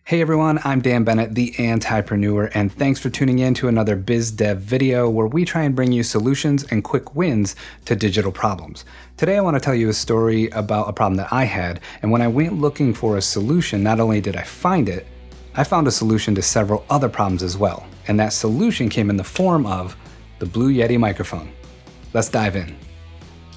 Hey everyone, I'm Dan Bennett, the Antipreneur, and thanks for tuning in to another Biz Dev video where we try and bring you solutions and quick wins to digital problems. Today I want to tell you a story about a problem that I had, and when I went looking for a solution, not only did I find it, I found a solution to several other problems as well. And that solution came in the form of the Blue Yeti microphone. Let's dive in.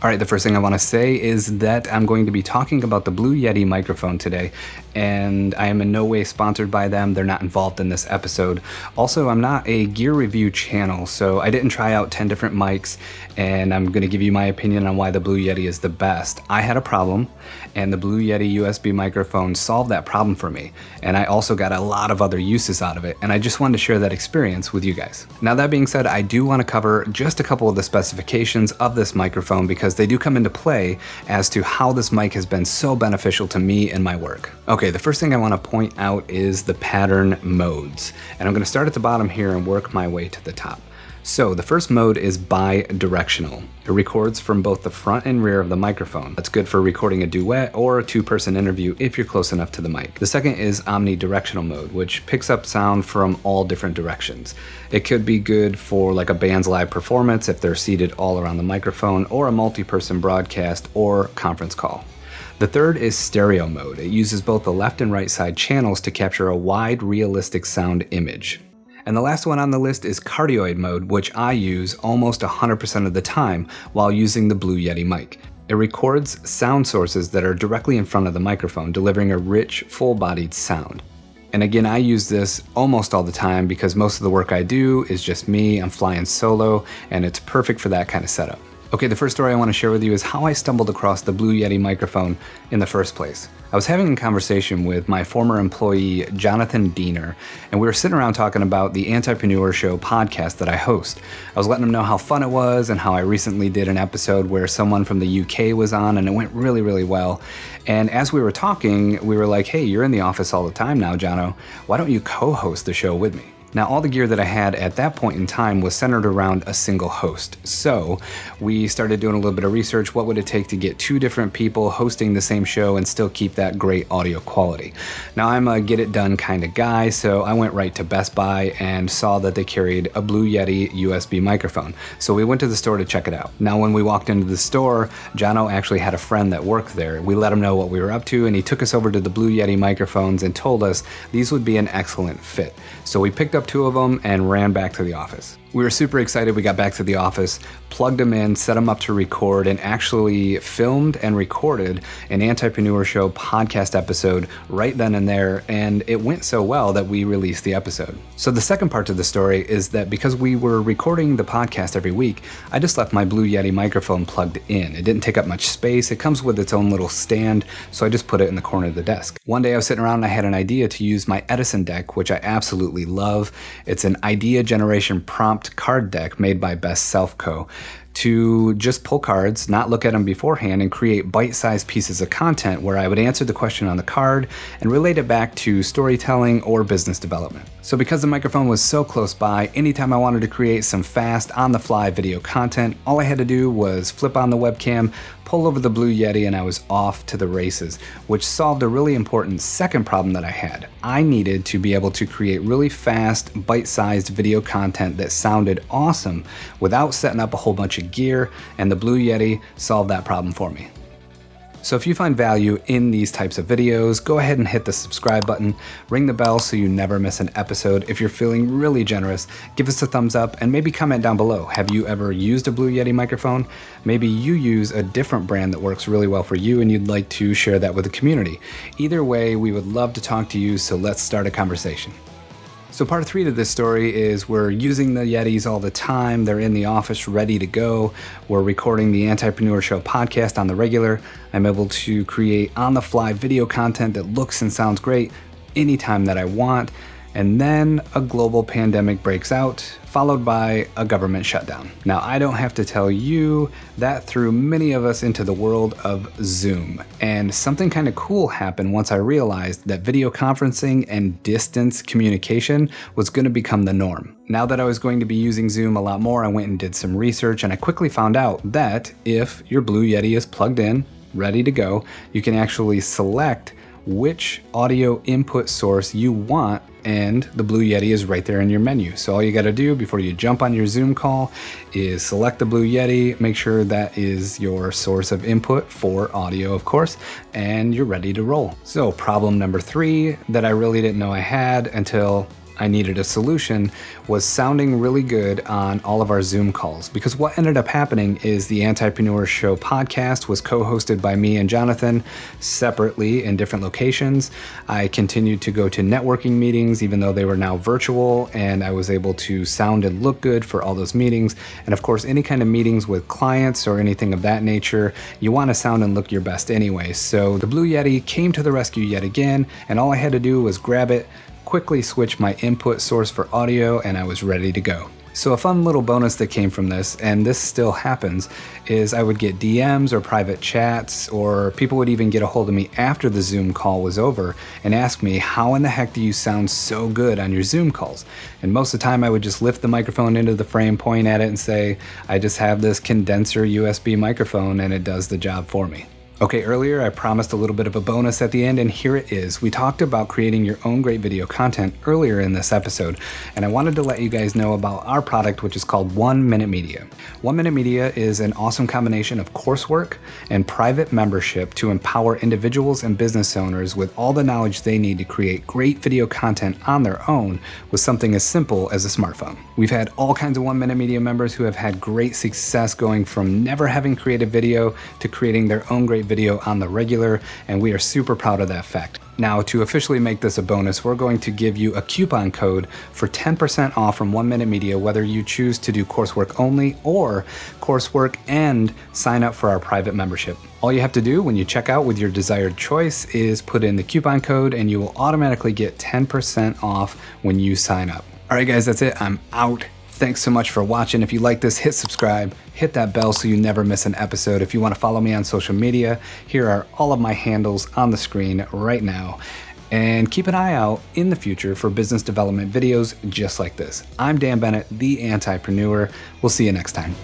Alright, the first thing I want to say is that I'm going to be talking about the Blue Yeti microphone today, and I am in no way sponsored by them. They're not involved in this episode. Also, I'm not a gear review channel, so I didn't try out 10 different mics, and I'm going to give you my opinion on why the Blue Yeti is the best. I had a problem, and the Blue Yeti USB microphone solved that problem for me, and I also got a lot of other uses out of it, and I just wanted to share that experience with you guys. Now, that being said, I do want to cover just a couple of the specifications of this microphone because they do come into play as to how this mic has been so beneficial to me and my work. Okay, the first thing I want to point out is the pattern modes. And I'm going to start at the bottom here and work my way to the top. So the first mode is bi-directional. It records from both the front and rear of the microphone. That's good for recording a duet or a two-person interview if you're close enough to the mic. The second is omnidirectional mode, which picks up sound from all different directions. It could be good for like a band's live performance if they're seated all around the microphone, or a multi-person broadcast or conference call. The third is stereo mode. It uses both the left and right side channels to capture a wide, realistic sound image. And the last one on the list is cardioid mode, which I use almost 100% of the time while using the Blue Yeti mic. It records sound sources that are directly in front of the microphone, delivering a rich, full-bodied sound. And again, I use this almost all the time because most of the work I do is just me. I'm flying solo, and it's perfect for that kind of setup. Okay, the first story I want to share with you is how I stumbled across the Blue Yeti microphone in the first place. I was having a conversation with my former employee, Jonathan Diener, and we were sitting around talking about the Antipreneur Show podcast that I host. I was letting him know how fun it was and how I recently did an episode where someone from the UK was on, and it went really, really well. And as we were talking, we were like, hey, you're in the office all the time now, Jono. Why don't you co-host the show with me? Now, all the gear that I had at that point in time was centered around a single host. So we started doing a little bit of research. What would it take to get two different people hosting the same show and still keep that great audio quality? Now, I'm a get it done kind of guy, so I went right to Best Buy and saw that they carried a Blue Yeti USB microphone. So we went to the store to check it out. Now, when we walked into the store, Jono actually had a friend that worked there. We let him know what we were up to, and he took us over to the Blue Yeti microphones and told us these would be an excellent fit. So we picked up two of them and ran back to the office. We were super excited. We got back to the office, plugged them in, set them up to record, and actually filmed and recorded an Antipreneur Show podcast episode right then and there, and it went so well that we released the episode. So the second part to the story is that because we were recording the podcast every week, I just left my Blue Yeti microphone plugged in. It didn't take up much space. It comes with its own little stand, so I just put it in the corner of the desk. One day I was sitting around and I had an idea to use my Edison deck, which I absolutely love. It's an idea generation prompt card deck made by Best Self Co. to just pull cards, not look at them beforehand, and create bite-sized pieces of content where I would answer the question on the card and relate it back to storytelling or business development. So because the microphone was so close by, anytime I wanted to create some fast, on-the-fly video content, all I had to do was flip on the webcam, pull over the Blue Yeti, and I was off to the races, which solved a really important second problem that I had. I needed to be able to create really fast, bite-sized video content that sounded awesome without setting up a whole bunch of gear, and the Blue Yeti solved that problem for me. So if you find value in these types of videos, go ahead and hit the subscribe button, ring the bell so you never miss an episode. If you're feeling really generous, give us a thumbs up and maybe comment down below. Have you ever used a Blue Yeti microphone? Maybe you use a different brand that works really well for you and you'd like to share that with the community. Either way, we would love to talk to you, so let's start a conversation. So part 3 to this story is we're using the Yetis all the time. They're in the office ready to go. We're recording the Antipreneur Show podcast on the regular. I'm able to create on-the-fly video content that looks and sounds great anytime that I want. And then a global pandemic breaks out, followed by a government shutdown. Now, I don't have to tell you that threw many of us into the world of Zoom. And something kind of cool happened once I realized that video conferencing and distance communication was going to become the norm. Now that I was going to be using Zoom a lot more, I went and did some research, and I quickly found out that if your Blue Yeti is plugged in, ready to go, you can actually select which audio input source you want, and the Blue Yeti is right there in your menu. So all you got to do before you jump on your Zoom call is select the Blue Yeti, make sure that is your source of input for audio, of course, and you're ready to roll. So problem number 3 that I really didn't know I had until I needed a solution was sounding really good on all of our Zoom calls, because what ended up happening is the Antipreneur Show podcast was co-hosted by me and Jonathan separately in different locations. I continued to go to networking meetings even though they were now virtual, and I was able to sound and look good for all those meetings. And of course, any kind of meetings with clients or anything of that nature, you want to sound and look your best anyway. So the Blue Yeti came to the rescue yet again, and all I had to do was grab it, quickly switch my input source for audio, and I was ready to go. So a fun little bonus that came from this, and this still happens, is I would get DMs or private chats, or people would even get a hold of me after the Zoom call was over and ask me, how in the heck do you sound so good on your Zoom calls? And most of the time I would just lift the microphone into the frame, point at it, and say, I just have this condenser USB microphone and it does the job for me. Okay, earlier I promised a little bit of a bonus at the end, and here it is. We talked about creating your own great video content earlier in this episode, and I wanted to let you guys know about our product, which is called 1 Minute Media. 1 Minute Media is an awesome combination of coursework and private membership to empower individuals and business owners with all the knowledge they need to create great video content on their own with something as simple as a smartphone. We've had all kinds of 1 Minute Media members who have had great success going from never having created video to creating their own great video on the regular, and we are super proud of that fact. Now, to officially make this a bonus, we're going to give you a coupon code for 10% off from 1 Minute Media, whether you choose to do coursework only or coursework and sign up for our private membership. All you have to do when you check out with your desired choice is put in the coupon code, and you will automatically get 10% off when you sign up. All right, guys, that's it. I'm out. Thanks so much for watching. If you like this, hit subscribe, hit that bell so you never miss an episode. If you want to follow me on social media, here are all of my handles on the screen right now. And keep an eye out in the future for business development videos just like this. I'm Dan Bennett, the Antipreneur. We'll see you next time.